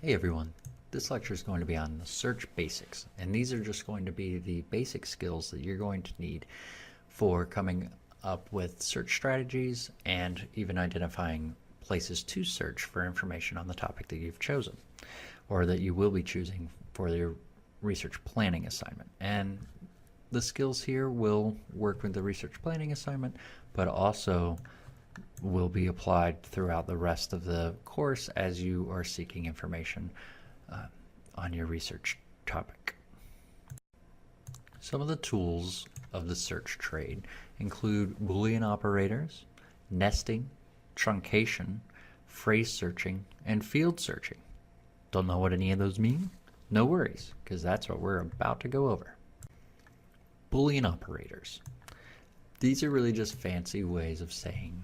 Hey everyone, this lecture is going to be on the search basics, and these are just going to be the basic skills that you're going to need for coming up with search strategies and even identifying places to search for information on the topic that you've chosen or that you will be choosing for your research planning assignment. And the skills here will work with the research planning assignment, but also will be applied throughout the rest of the course as you are seeking information on your research topic. Some of the tools of the search trade include Boolean operators, nesting, truncation, phrase searching, and field searching. Don't know what any of those mean? No worries, because that's what we're about to go over. Boolean operators. These are really just fancy ways of saying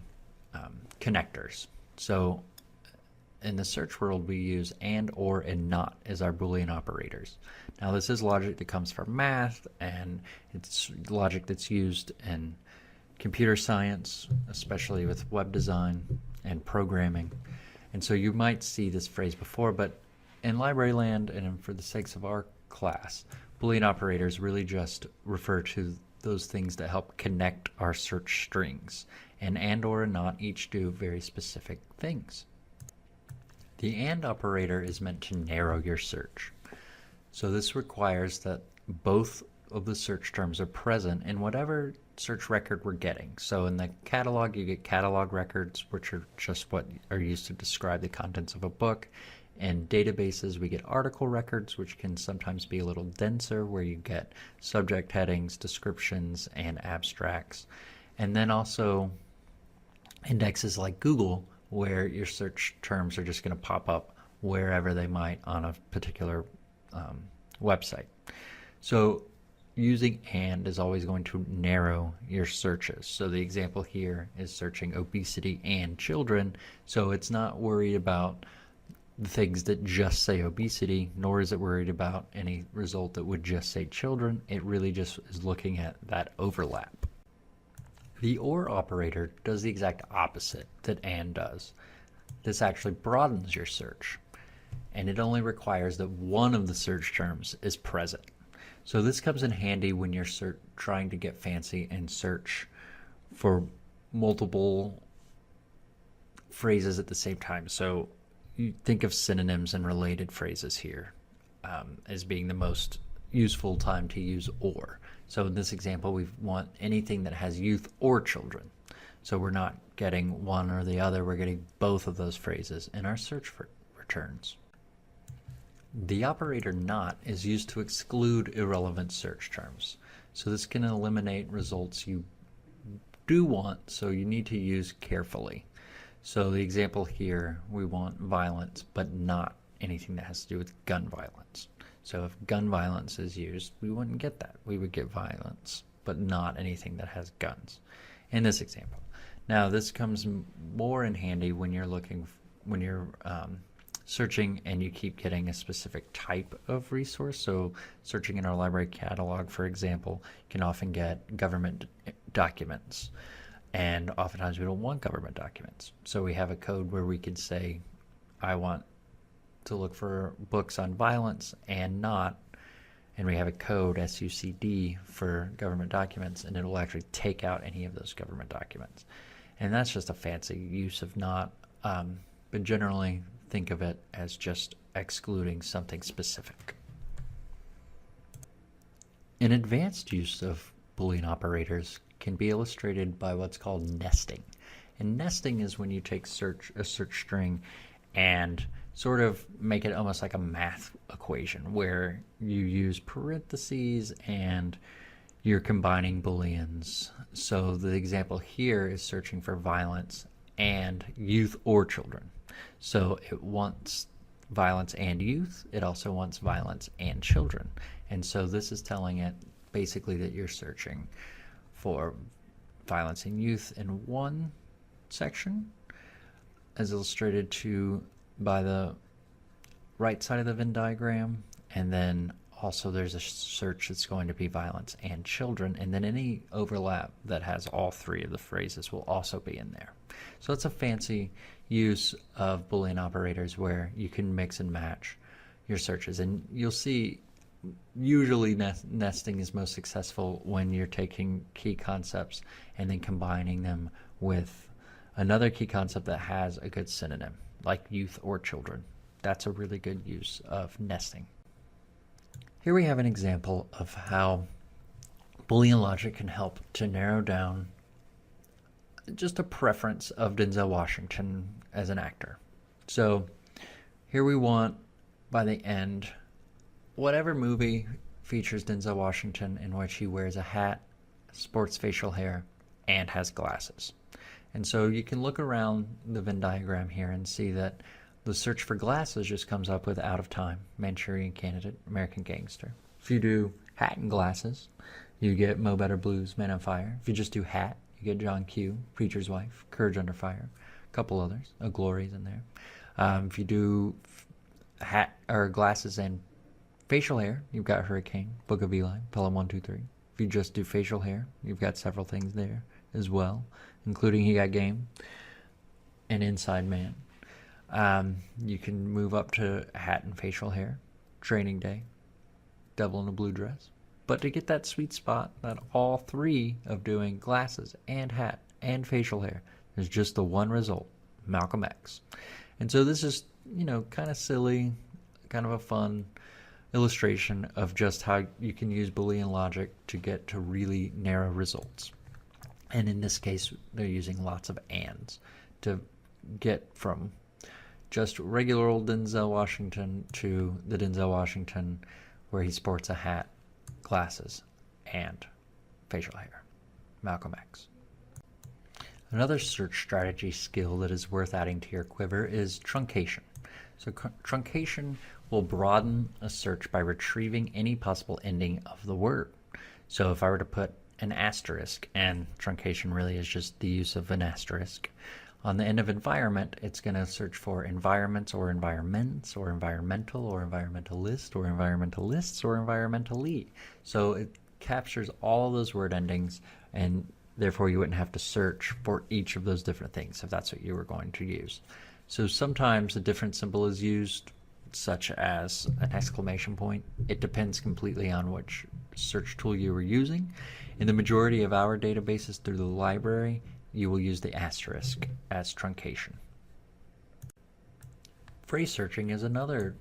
connectors. So in the search world, we use and, or, and not as our Boolean operators. Now this is logic that comes from math, and it's logic that's used in computer science, especially with web design and programming. And so you might see this phrase before, but in library land and for the sakes of our class, Boolean operators really just refer to those things that help connect our search strings. And or, and not each do very specific things. The and operator is meant to narrow your search. So this requires that both of the search terms are present in whatever search record we're getting. So in the catalog, you get catalog records, which are just what are used to describe the contents of a book. In databases, we get article records, which can sometimes be a little denser, where you get subject headings, descriptions, and abstracts. And then also indexes like Google, where your search terms are just going to pop up wherever they might on a particular website. So using and is always going to narrow your searches. So the example here is searching obesity and children, so it's not worried about the things that just say obesity, nor is it worried about any result that would just say children. It really just is looking at that overlap. The or operator does the exact opposite that and does. This actually broadens your search, and it only requires that one of the search terms is present. So this comes in handy when you're trying to get fancy and search for multiple phrases at the same time. So you think of synonyms and related phrases here as being the most useful time to use or. So in this example, we want anything that has youth or children. So we're not getting one or the other, we're getting both of those phrases in our search for returns. The operator not is used to exclude irrelevant search terms. So this can eliminate results you do want, so you need to use carefully. So the example here, we want violence, but not anything that has to do with gun violence. So if gun violence is used, we wouldn't get that. We would get violence, but not anything that has guns in this example. Now this comes more in handy when you're searching and you keep getting a specific type of resource. So searching in our library catalog, for example, you can often get government documents. And oftentimes we don't want government documents. So we have a code where we could say, I want to look for books on violence and not, and we have a code SUCD for government documents, and it will actually take out any of those government documents. And that's just a fancy use of not, but generally think of it as just excluding something specific. An advanced use of Boolean operators can be illustrated by what's called nesting. And nesting is when you take a search string and sort of make it almost like a math equation where you use parentheses and you're combining Booleans. So the example here is searching for violence and youth or children. So it wants violence and youth. It also wants violence and children. And so this is telling it basically that you're searching for violence in youth in one section, as illustrated by the right side of the Venn diagram, and then also there's a search that's going to be violence and children, and then any overlap that has all three of the phrases will also be in there. So it's a fancy use of Boolean operators where you can mix and match your searches, and you'll see usually nesting is most successful when you're taking key concepts and then combining them with another key concept that has a good synonym, like youth or children. That's a really good use of nesting. Here we have an example of how Boolean logic can help to narrow down just a preference of Denzel Washington as an actor. So here we want, by the end, whatever movie features Denzel Washington in which he wears a hat, sports facial hair, and has glasses. And so you can look around the Venn diagram here and see that the search for glasses just comes up with Out of Time, Manchurian Candidate, American Gangster. If you do hat and glasses, you get Mo Better Blues, Man on Fire. If you just do hat, you get John Q, Preacher's Wife, Courage Under Fire, a couple others. A Glory's in there. If you do hat or glasses and facial hair, you've got Hurricane, Book of Eli, Pelham 1, 2, 3. If you just do facial hair, you've got several things there as well, including He Got Game and Inside Man. You can move up to hat and facial hair, Training Day, Devil in a Blue Dress. But to get that sweet spot, that all three of doing glasses and hat and facial hair, there's just the one result, Malcolm X. And so this is, kind of silly, kind of a fun illustration of just how you can use Boolean logic to get to really narrow results. And in this case, they're using lots of ands to get from just regular old Denzel Washington to the Denzel Washington where he sports a hat, glasses, and facial hair. Malcolm X. Another search strategy skill that is worth adding to your quiver is truncation. So truncation will broaden a search by retrieving any possible ending of the word. So if I were to put an asterisk, and truncation really is just the use of an asterisk, on the end of environment, it's going to search for environments or environments or environmental or environmentalist or environmentalists or environmentally. So it captures all of those word endings, and therefore you wouldn't have to search for each of those different things if that's what you were going to use. So sometimes a different symbol is used, such as an exclamation point. It depends completely on which search tool you were using. In the majority of our databases through the library, you will use the asterisk as truncation. Phrase searching is another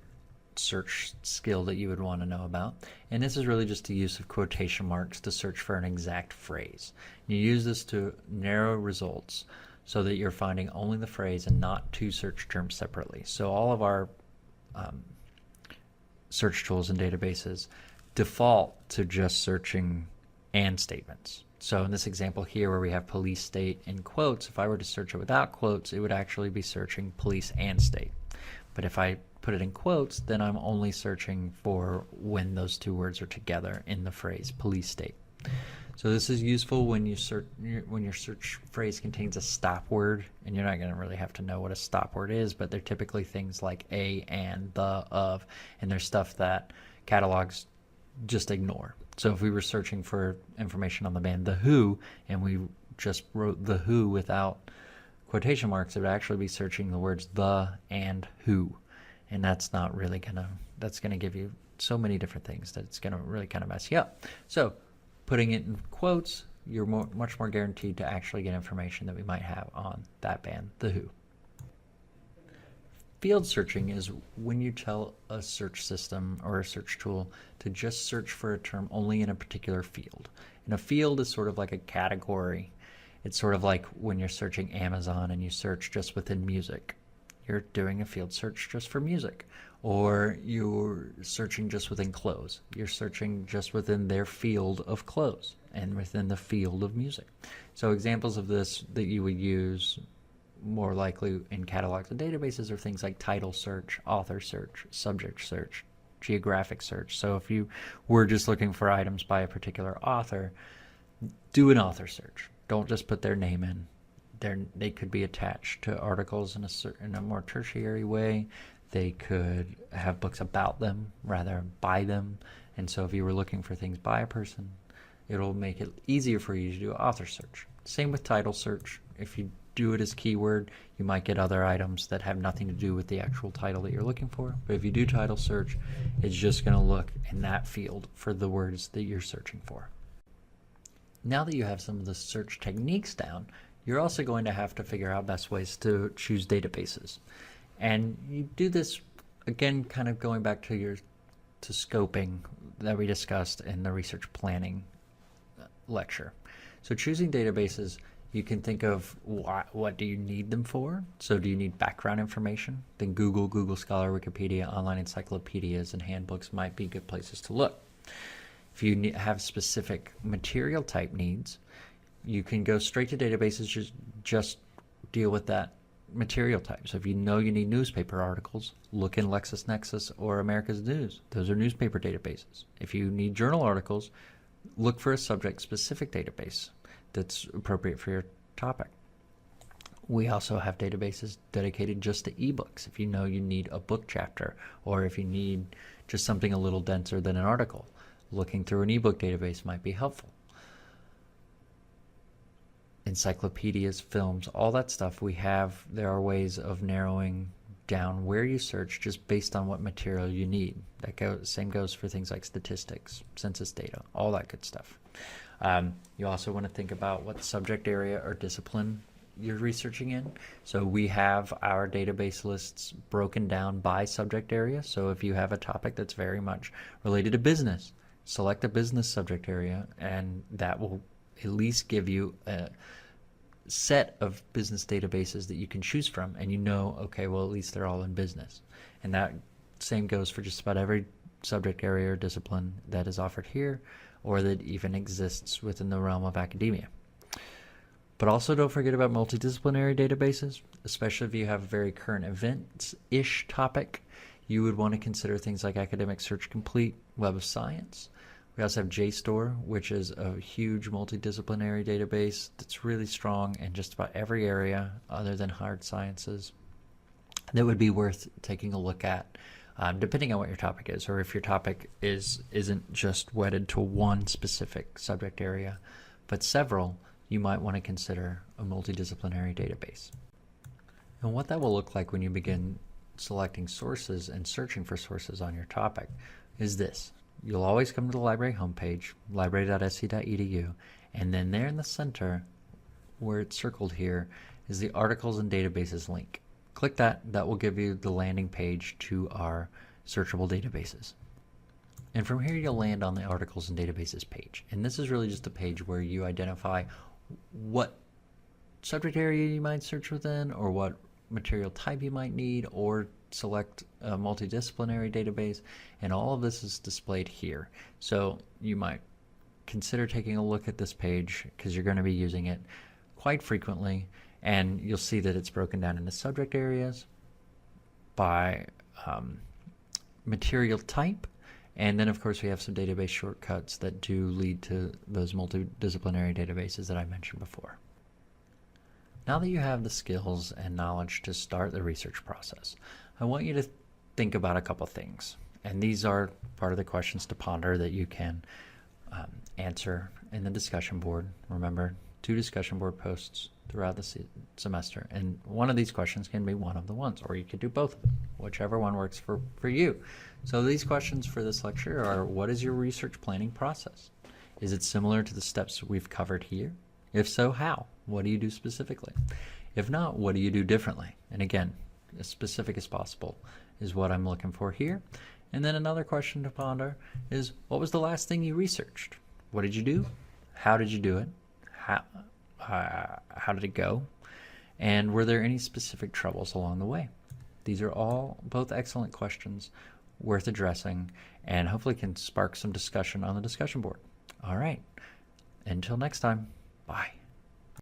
search skill that you would want to know about, and this is really just the use of quotation marks to search for an exact phrase. You use this to narrow results so that you're finding only the phrase and not two search terms separately. So all of our search tools and databases default to just searching and statements. So in this example here where we have police state in quotes, if I were to search it without quotes, it would actually be searching police and state. But if I put it in quotes, then I'm only searching for when those two words are together in the phrase police state. So this is useful when you search, when your search phrase contains a stop word, and you're not going to really have to know what a stop word is, but they're typically things like a, and, the, of, and there's stuff that catalogs just ignore. So if we were searching for information on the band The Who, and we just wrote The Who without quotation marks, it would actually be searching the words the and who. And that's not really that's gonna give you so many different things that it's gonna really kind of mess you up. So putting it in quotes, you're much more guaranteed to actually get information that we might have on that band, The Who. Field searching is when you tell a search system or a search tool to just search for a term only in a particular field. And a field is sort of like a category. It's sort of like when you're searching Amazon and you search just within music. You're doing a field search just for music. Or you're searching just within clothes. You're searching just within their field of clothes and within the field of music. So examples of this that you would use more likely in catalogs and databases are things like title search, author search, subject search, geographic search. So if you were just looking for items by a particular author, do an author search. Don't just put their name in. They could be attached to articles in a more tertiary way. They could have books about them, rather buy them And so if you were looking for things by a person, it'll make it easier for you to do author search. Same with title search. If you do it as keyword, you might get other items that have nothing to do with the actual title that you're looking for. But if you do title search, it's just going to look in that field for the words that you're searching for. Now that you have some of the search techniques down, you're also going to have to figure out best ways to choose databases. And you do this, again, kind of going back to scoping that we discussed in the research planning lecture. So choosing databases, you can think of what do you need them for. So do you need background information? Then Google Scholar, Wikipedia, online encyclopedias, and handbooks might be good places to look. If you have specific material type needs, you can go straight to databases, just deal with that material type. So if you know you need newspaper articles, look in LexisNexis or America's News. Those are newspaper databases. If you need journal articles, look for a subject-specific database that's appropriate for your topic. We also have databases dedicated just to ebooks. If you know you need a book chapter, or if you need just something a little denser than an article, looking through an ebook database might be helpful. Encyclopedias, films, all that stuff there are ways of narrowing down where you search just based on what material you need. Same goes for things like statistics, census data, all that good stuff. You also want to think about what subject area or discipline you're researching in. So we have our database lists broken down by subject area. So if you have a topic that's very much related to business, select a business subject area, and that will at least give you a set of business databases that you can choose from, and you know, okay, well, at least they're all in business. And that same goes for just about every subject area or discipline that is offered here, or that even exists within the realm of academia. But also don't forget about multidisciplinary databases, especially if you have a very current events-ish topic. You would want to consider things like Academic Search Complete, Web of Science. We also have JSTOR, which is a huge multidisciplinary database that's really strong in just about every area other than hard sciences. That would be worth taking a look at, depending on what your topic is, or if your topic isn't just wedded to one specific subject area, but several, you might want to consider a multidisciplinary database. And what that will look like when you begin selecting sources and searching for sources on your topic is this. You'll always come to the library homepage, library.sc.edu, and then there in the center, where it's circled here, is the Articles and Databases link. Click that. That will give you the landing page to our searchable databases. And from here, you'll land on the Articles and Databases page. And this is really just a page where you identify what subject area you might search within, or what material type you might need, or select a multidisciplinary database, and all of this is displayed here. So you might consider taking a look at this page because you're going to be using it quite frequently, and you'll see that it's broken down into subject areas by material type, and then of course we have some database shortcuts that do lead to those multidisciplinary databases that I mentioned before. Now that you have the skills and knowledge to start the research process, I want you to think about a couple things. And these are part of the questions to ponder that you can answer in the discussion board. Remember, 2 discussion board posts throughout the semester. And one of these questions can be one of the ones, or you could do both of them, whichever one works for you. So these questions for this lecture are, what is your research planning process? Is it similar to the steps we've covered here? If so, how? What do you do specifically? If not, what do you do differently? And again, as specific as possible is what I'm looking for here. And then another question to ponder is, what was the last thing you researched? What did you do? How did you do it? How did it go? And were there any specific troubles along the way? These are all both excellent questions worth addressing, and hopefully can spark some discussion on the discussion board. All right. Until next time, bye.